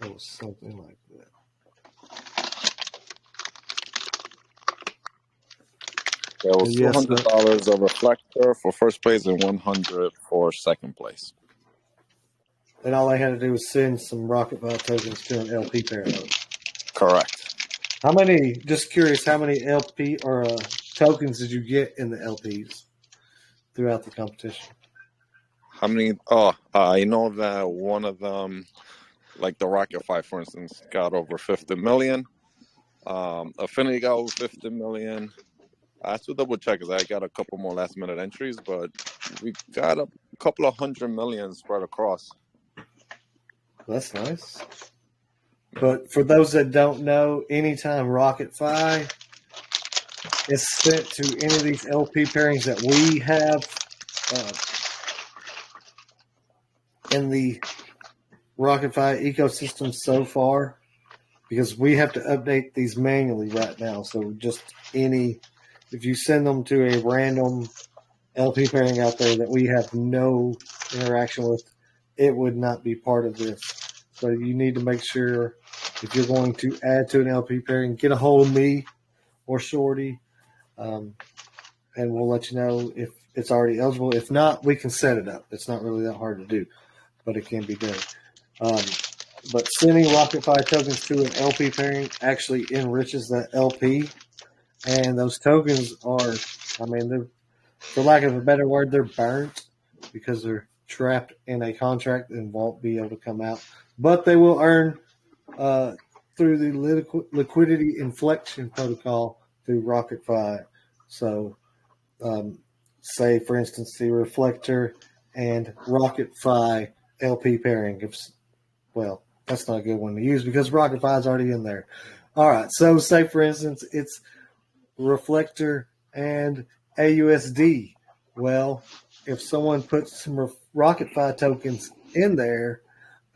It was something like that. There was $200 of Reflector for first place and $100 for second place. And all they had to do was send some RocketFi tokens to an LP pairing. Correct. How many? Just curious, how many LP or tokens did you get in the LPs throughout the competition? How many? I know that one of them, like the RocketFi, for instance, got over 50 million. Affinity got over 50 million. I have to double check because I got a couple more last minute entries, but we got a couple of 100 million spread across. That's nice. But for those that don't know, anytime RocketFi is sent to any of these LP pairings that we have in the RocketFi ecosystem so far, because we have to update these manually right now. So just if you send them to a random LP pairing out there that we have no interaction with, it would not be part of this. So you need to make sure, if you're going to add to an LP pairing, get a hold of me or Shorty, and we'll let you know if it's already eligible. If not, we can set it up. It's not really that hard to do, but it can be done. But sending RocketFi tokens to an LP pairing actually enriches that LP, and those tokens are, they're, for lack of a better word, they're burnt because they're trapped in a contract and won't be able to come out. But they will earn through the liquidity inflection protocol through RocketFi. So, say, for instance, the Reflector and RocketFi LP pairing. That's not a good one to use because RocketFi is already in there. All right. So, say, for instance, it's Reflector and AUSD. Well, if someone puts some RocketFi tokens in there,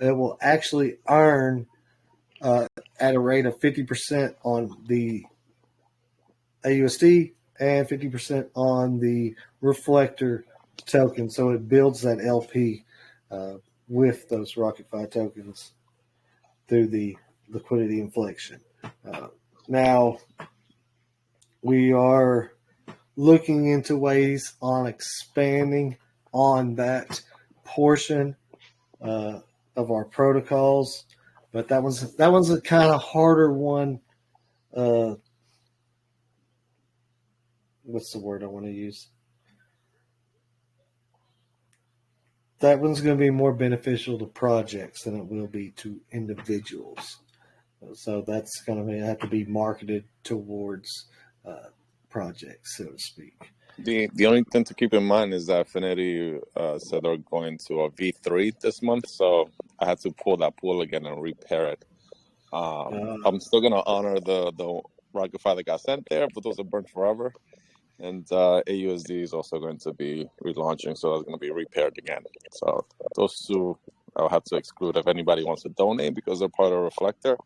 it will actually earn at a rate of 50% on the AUSD and 50% on the Reflector token. So it builds that LP with those RocketFi tokens through the liquidity inflection. Now, we are looking into ways on expanding on that portion of our protocols, but that one's a kind of harder one. What's the word I want to use? That one's going to be more beneficial to projects than it will be to individuals. So that's going to have to be marketed towards projects, so to speak. The only thing to keep in mind is that Affinity said they're going to a V3 this month, so I had to pull that pool again and repair it. I'm still gonna honor the rocket file that got sent there, but those are burnt forever. And AUSD is also going to be relaunching, so it's going to be repaired again. So those two I'll have to exclude if anybody wants to donate because they're part of Reflector.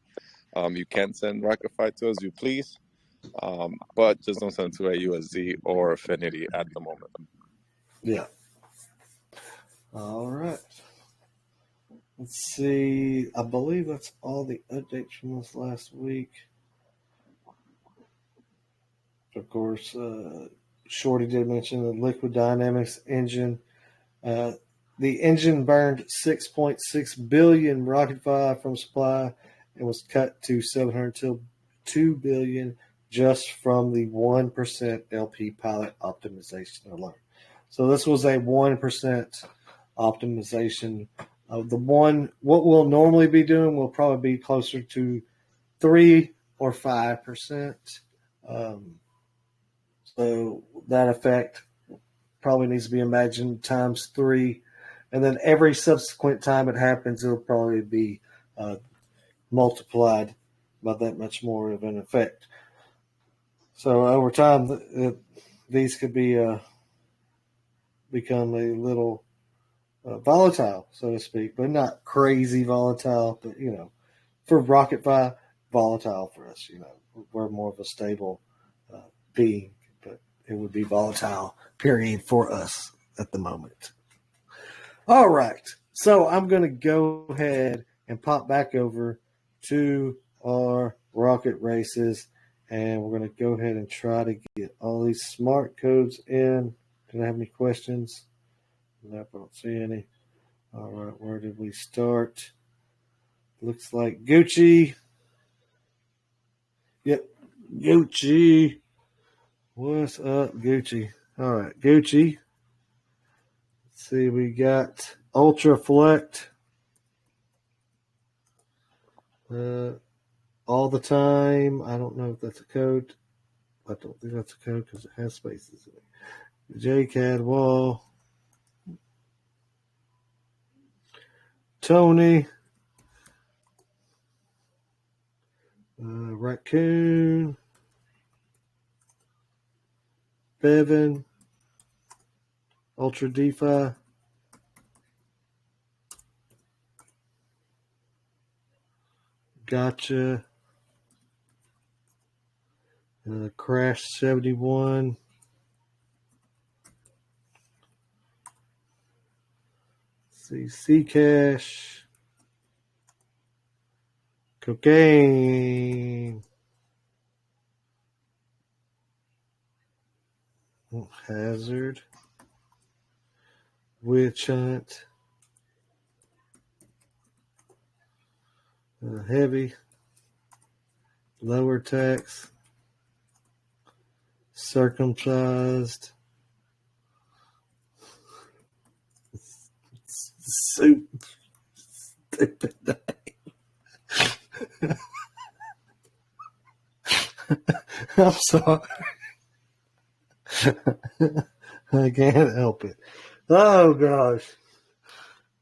You can send rocket file to us, you please. But just don't send to AUSD or Affinity at the moment. Yeah. All right. Let's see. I believe that's all the updates from this last week. Of course, Shorty did mention the Liquid Dynamics engine. The engine burned 6.6 billion rocket fire from supply and was cut to 702 billion just from the 1% LP pilot optimization alone. So this was a 1% optimization. The one, what we'll normally be doing will probably be closer to 3 or 5%. So that effect probably needs to be imagined times 3. And then every subsequent time it happens, it'll probably be multiplied by that much more of an effect. So over time, these could be become a little volatile, so to speak, but not crazy volatile. But for rocket fire, volatile for us. We're more of a stable being, but it would be volatile. Period for us at the moment. All right, so I'm going to go ahead and pop back over to our rocket races, and we're going to go ahead and try to get all these smart codes in. Do I have any questions? Nope, I don't see any. All right, where did we start? Looks like Gucci. Yep, Gucci. What's up, Gucci? All right, Gucci. Let's see, we got Ultra Flect. All the time. I don't know if that's a code. I don't think that's a code because it has spaces in it. JCAD Wall. Tony. Raccoon. Bevan. Ultra DeFi. Gotcha. Crash 71. Let's see, Cash. Cocaine. Hazard. Witch Hunt. Heavy. Lower tax. Circumcised. Soup. Stupid name. I'm sorry. I can't help it. Oh gosh.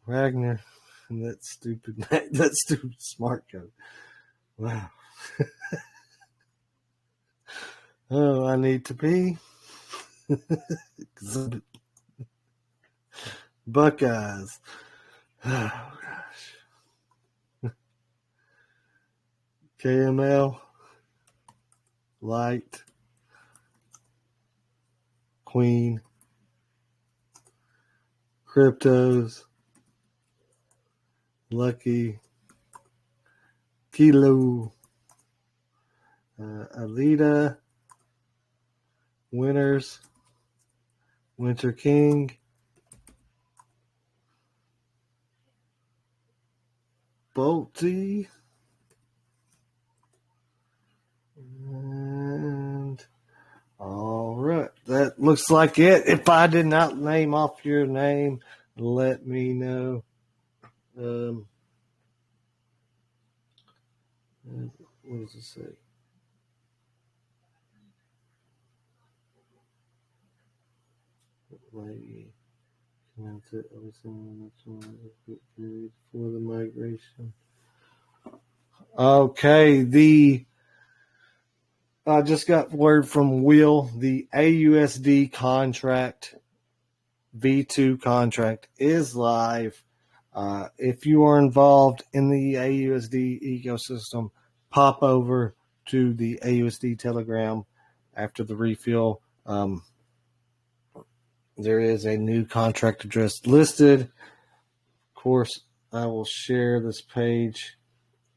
Ragnar and that stupid smart code. Wow. Oh, I need to pee. Buckeyes. Oh gosh. KML. Light. Queen. Cryptos. Lucky. Kilo. Alita. Winners. Winter King. Bolty. And all right, that looks like it. If I did not name off your name, let me know. What does it say? Maybe for the migration. Okay, I just got word from Will. The AUSD contract, V2 contract, is live. If you are involved in the AUSD ecosystem, pop over to the AUSD Telegram after the refuel. There is a new contract address listed. Of course, I will share this page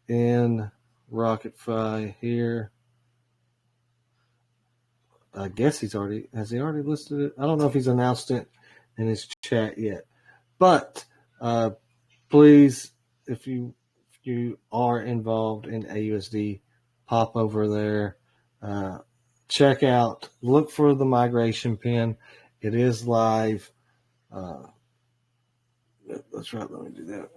in RocketFi here. I guess has he already listed it? I don't know if he's announced it in his chat yet. But please, if you are involved in AUSD, pop over there. Check out, look for the migration pin. It is live. That's right. Let me do that.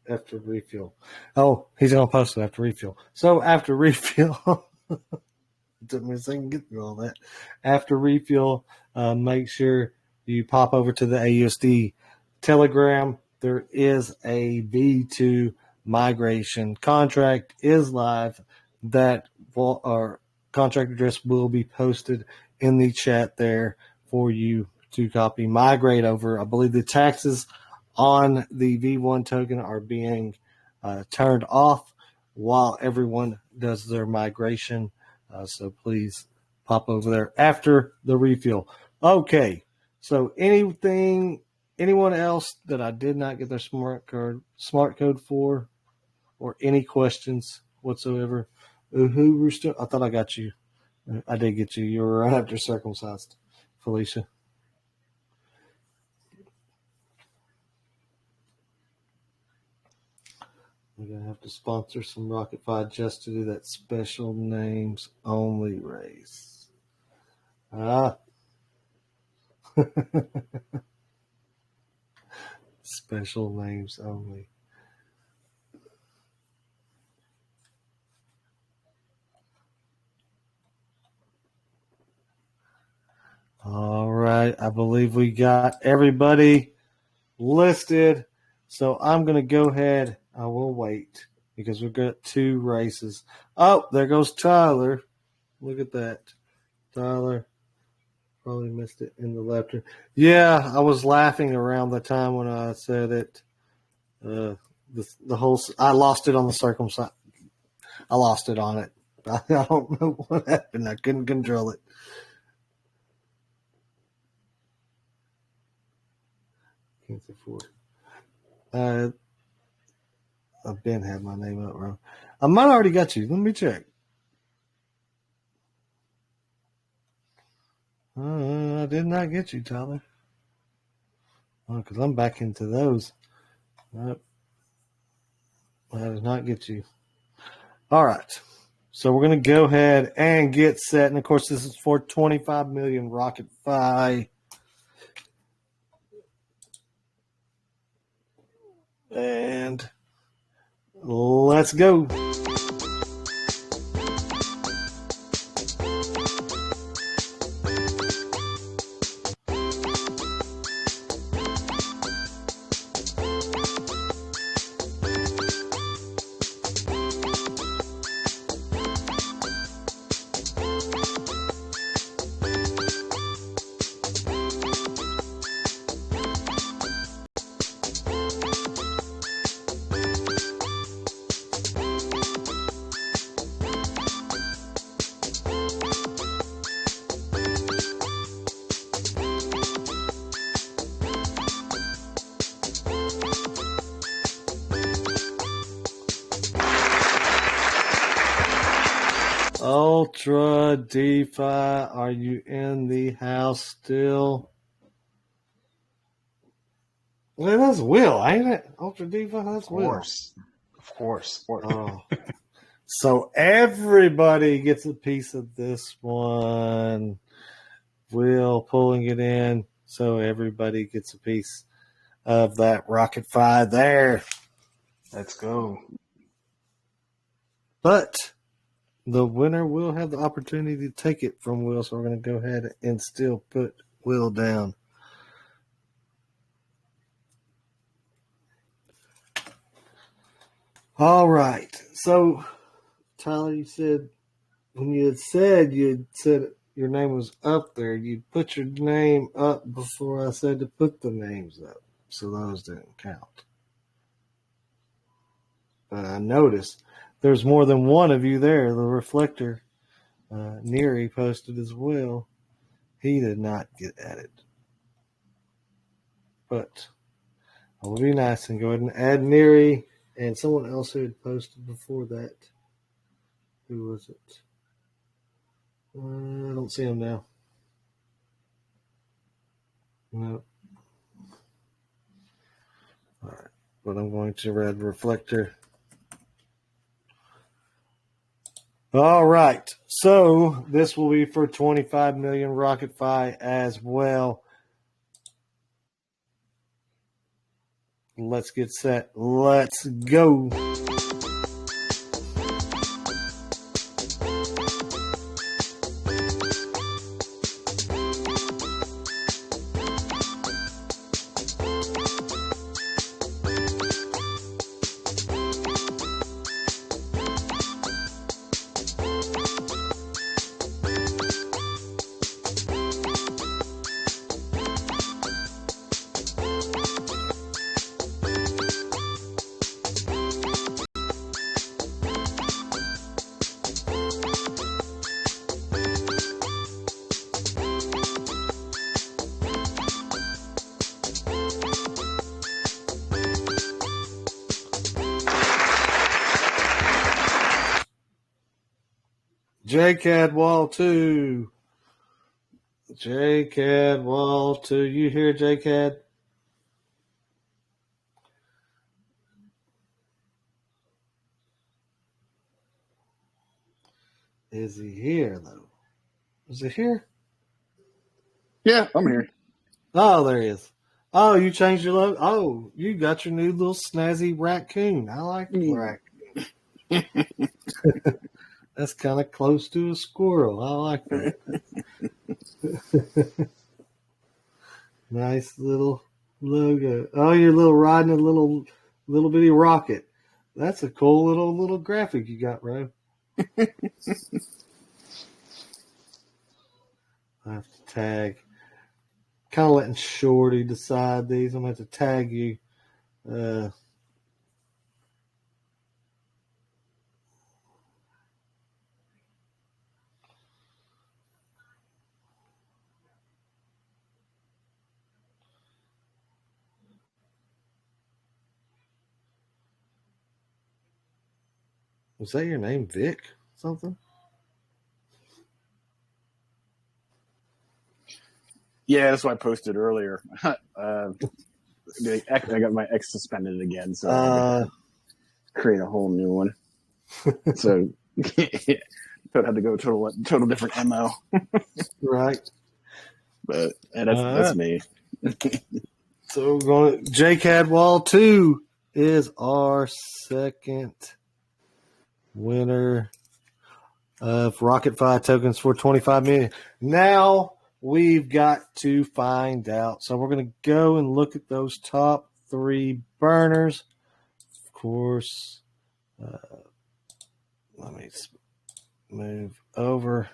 After refuel. Oh, he's going to post it after refuel. So after refuel, it took me a second to get through all that. After refuel, make sure you pop over to the AUSD Telegram. There is a V2 migration contract is live. That our contract address will be posted in the chat there for you to copy. Migrate over. I believe the taxes on the V1 token are being turned off while everyone does their migration. So please pop over there after the refuel. Okay. So anyone else that I did not get their smart code for, or any questions whatsoever? Rooster, I thought I got you. I did get you. You were right after circumcised, Felicia. We're going to have to sponsor some RocketFi just to do that special names only race. Special names only. All right. I believe we got everybody listed. So I'm going to go ahead. I will wait because we've got 2 races. Oh, there goes Tyler. Look at that. Tyler probably missed it in the left. Yeah, I was laughing around the time when I said it. The whole I lost it on the circumcised. I lost it on it. I don't know what happened. I couldn't control it. Can't afford. I've been had my name up wrong. I might already got you. Let me check. I did not get you, Tyler. Because I'm back into those. Nope. I did not get you. All right. So we're going to go ahead and get set. And, of course, this is for 25 million RocketFi. And let's go. Ultra DeFi, are you in the house still? Well, that's Will, ain't it? Ultra DeFi, that's Will. Of course. Oh. So everybody gets a piece of this one. Will pulling it in, so everybody gets a piece of that RocketFi there. Let's go. But the winner will have the opportunity to take it from Will, so we're going to go ahead and still put Will down. All right. So, Tyler, you said when you had said your name was up there, you put your name up before I said to put the names up. So those didn't count. But I noticed there's more than one of you there. The reflector, Neary, posted as well. He did not get added. But I will be nice and go ahead and add Neary and someone else who had posted before that. Who was it? I don't see him now. No. All right. But I'm going to add reflector. All right. So this will be for 25 million RocketFi as well. Let's get set. Let's go. JCAD Wall 2. JCAD Wall 2. You hear JCAD? Is he here, though? Is he here? Yeah, I'm here. Oh, there he is. Oh, you changed your logo? Oh, you got your new little snazzy raccoon. I like the raccoon. That's kind of close to a squirrel. I like that. Nice little logo. Oh, you're riding a little bitty rocket. That's a cool little graphic you got, Ro. I have to tag. Kind of letting Shorty decide these. I'm going to have to tag you. Was that your name, Vic? Something? Yeah, that's what I posted earlier. I got my X suspended again, so I create a whole new one. So yeah, don't have to go total different MO. Right. But that's me. So we're going. JCAD Wall 2 is our second winner of RocketFi tokens for 25 million. Now we've got to find out. So we're going to go and look at those top 3 burners. Of course, let me move over.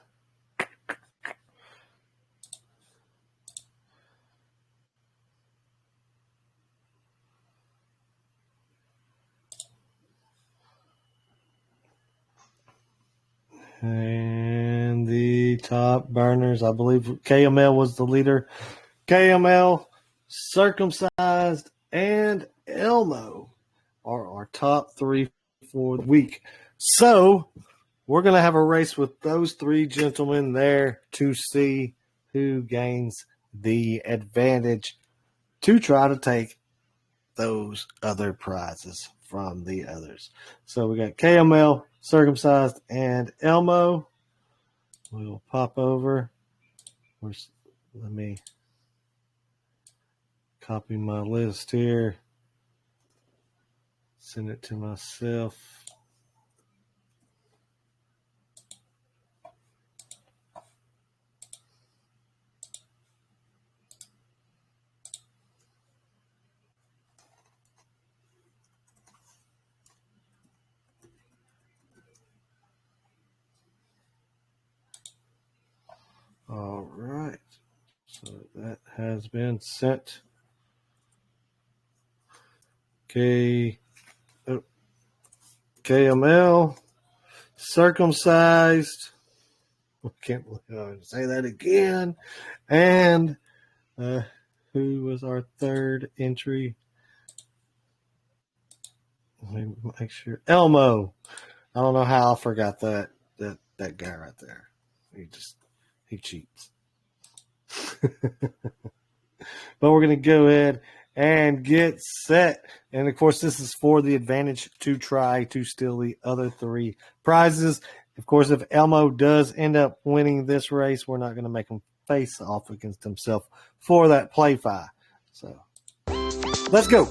And the top burners, I believe KML was the leader. KML, Circumcised, and Elmo are our top 3 for the week. So we're going to have a race with those 3 gentlemen there to see who gains the advantage to try to take those other prizes from the others. So we got KML, Circumcised, and Elmo. We'll pop over. Let me copy my list here. Send it to myself. All right. So that has been sent. KML, circumcised. I can't believe I'm going to say that again. And who was our third entry? Let me make sure. Elmo. I don't know how I forgot that guy right there. He cheats. But we're going to go ahead and get set. And, of course, this is for the advantage to try to steal the other three prizes. Of course, if Elmo does end up winning this race, we're not going to make him face off against himself for that PlayFi. So, let's go.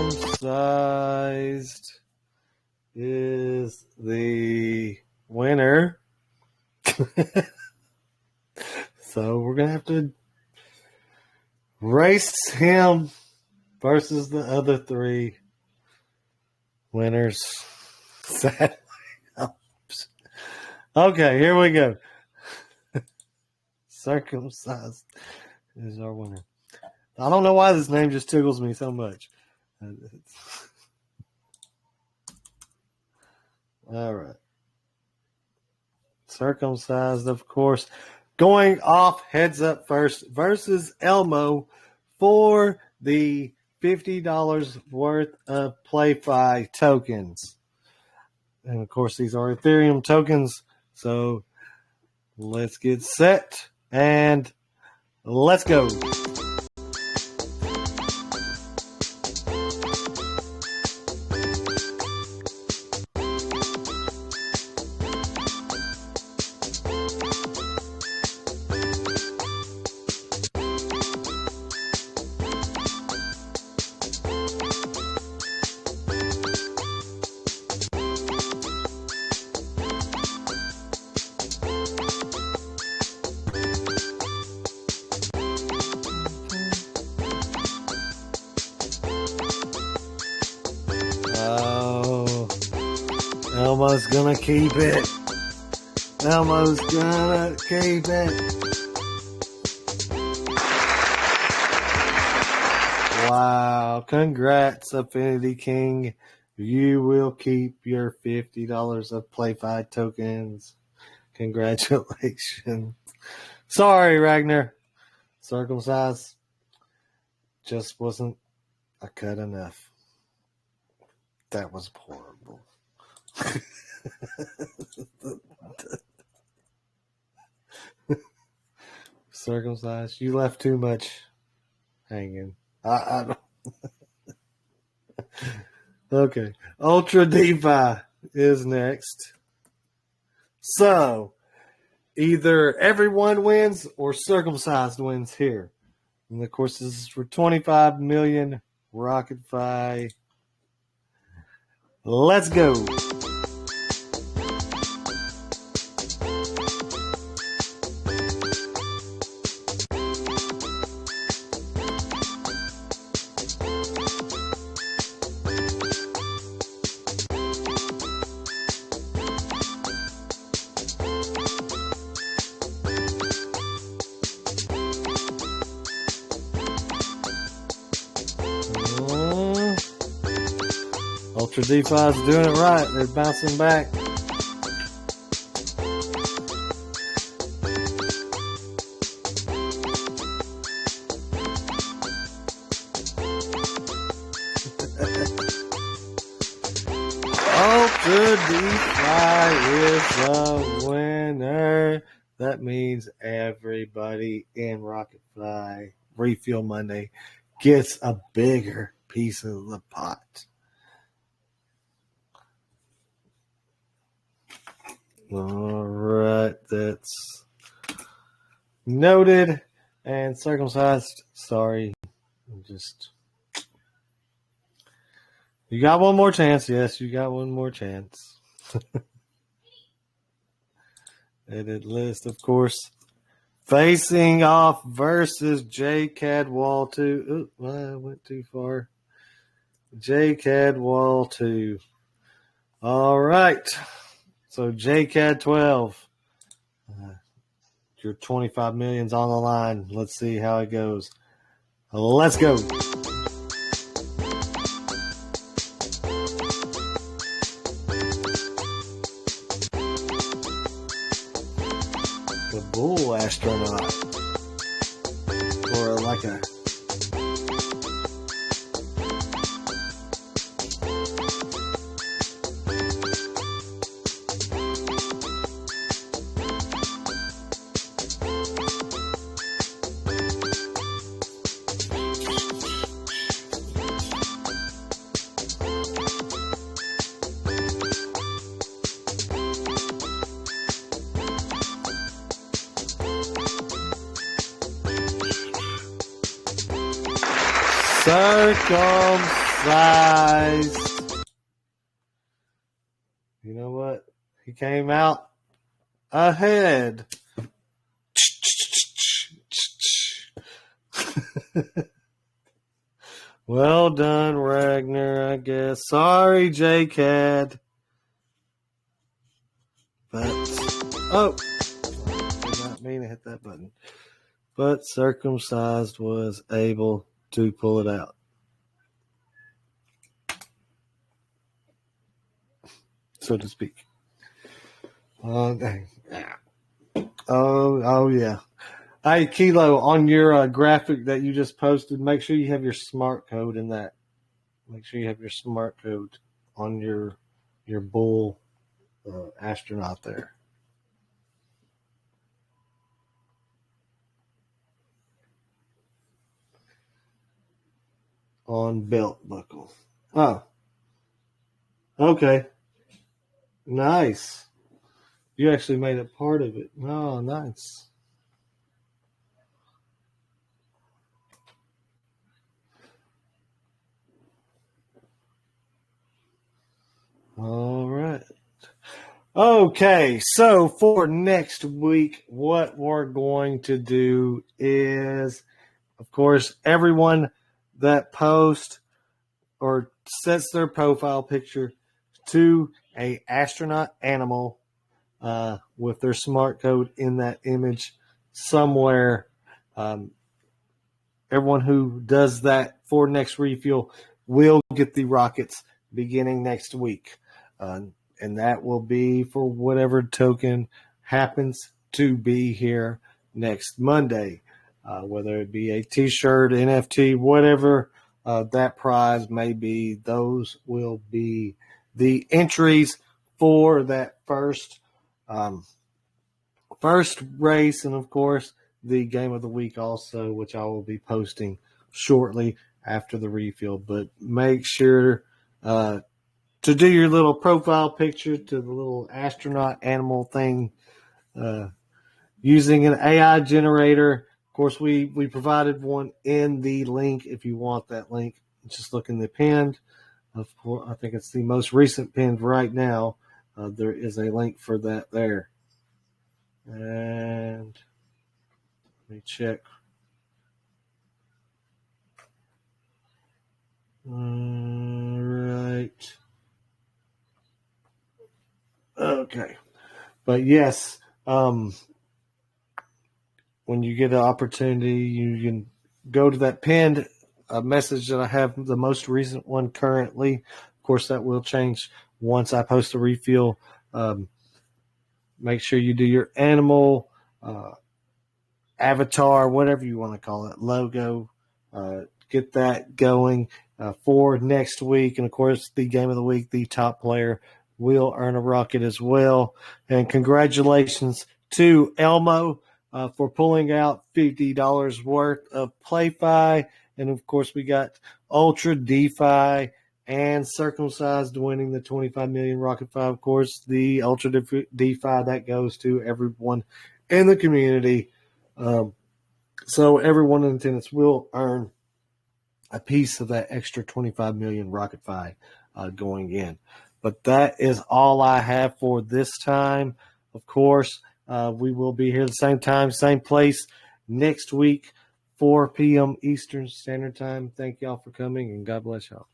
Circumcised is the winner. So we're going to have to race him versus the other three winners. Sadly. Okay, here we go. Circumcised is our winner. I don't know why this name just tickles me so much. All right. Circumcised, of course. Going off heads up first versus Elmo for the $50 worth of PlayFi tokens. And, of course, these are Ethereum tokens. So let's get set and let's go. Elmo's gonna keep it. Elmo's gonna keep it. Wow. Congrats, Affinity King. You will keep your $50 of PlayFi tokens. Congratulations. Sorry, Ragnar. Circumcised just wasn't a cut enough. That was horrible. Circumcised. You left too much hanging. I don't. Okay. Ultra DeFi is next. So, either everyone wins or circumcised wins here. And of course, this is for 25 million RocketFi. Let's go. Ultra DeFi's doing it right. They're bouncing back. Ultra DeFi is the winner. that means everybody in RocketFly Refuel Monday gets a bigger piece of the pot. All right, that's noted and circumcised. Sorry, you got one more chance. Yes, you got one more chance. Edit list, of course. Facing off versus J Cadwall 2. Oop, I went too far. J Cadwall 2. All right. So JCAD 12. Your 25 million's on the line. Let's see how it goes. Let's go. The bull astronaut. Or like a circumcised. You know what? He came out ahead. Well done, Ragnar, I guess. Sorry, JCAD. But, did not mean to hit that button. But circumcised was able to pull it out. So to speak. Dang. Oh, yeah. Hey, Kilo, on your graphic that you just posted, make sure you have your smart code in that. Make sure you have your smart code on your bull astronaut there. On belt buckle. Oh. Okay. Nice. You actually made it part of it. Oh, nice. All right. Okay, so for next week, what we're going to do is, of course, everyone that posts or sets their profile picture to a astronaut animal with their smart code in that image somewhere. Everyone who does that for next refuel will get the rockets beginning next week. And that will be for whatever token happens to be here next Monday, whether it be a T-shirt, NFT, whatever that prize may be. Those will be the entries for that first race, and of course the game of the week also, which I will be posting shortly after the refuel. But make sure to do your little profile picture to the little astronaut animal thing using an AI generator. Of course, we provided one in the link. If you want that link, just look in the pinned. Of course, I think it's the most recent pinned right now. There is a link for that there. And let me check. All right. Okay. But yes, when you get an opportunity, you can go to that pinned message that I have, the most recent one currently. Of course, that will change once I post a refuel. Make sure you do your animal, avatar, whatever you want to call it, logo. Get that going for next week. And, of course, the game of the week, the top player will earn a rocket as well. And congratulations to Elmo for pulling out $50 worth of PlayFi. And, of course, we got Ultra DeFi and Circumcised winning the 25 million Rocket Fi. Of course, the Ultra DeFi, that goes to everyone in the community. So everyone in attendance will earn a piece of that extra 25 million Rocket Fi going in. But that is all I have for this time. Of course, we will be here the same time, same place next week, 4 p.m. Eastern Standard Time. Thank y'all for coming, and God bless y'all.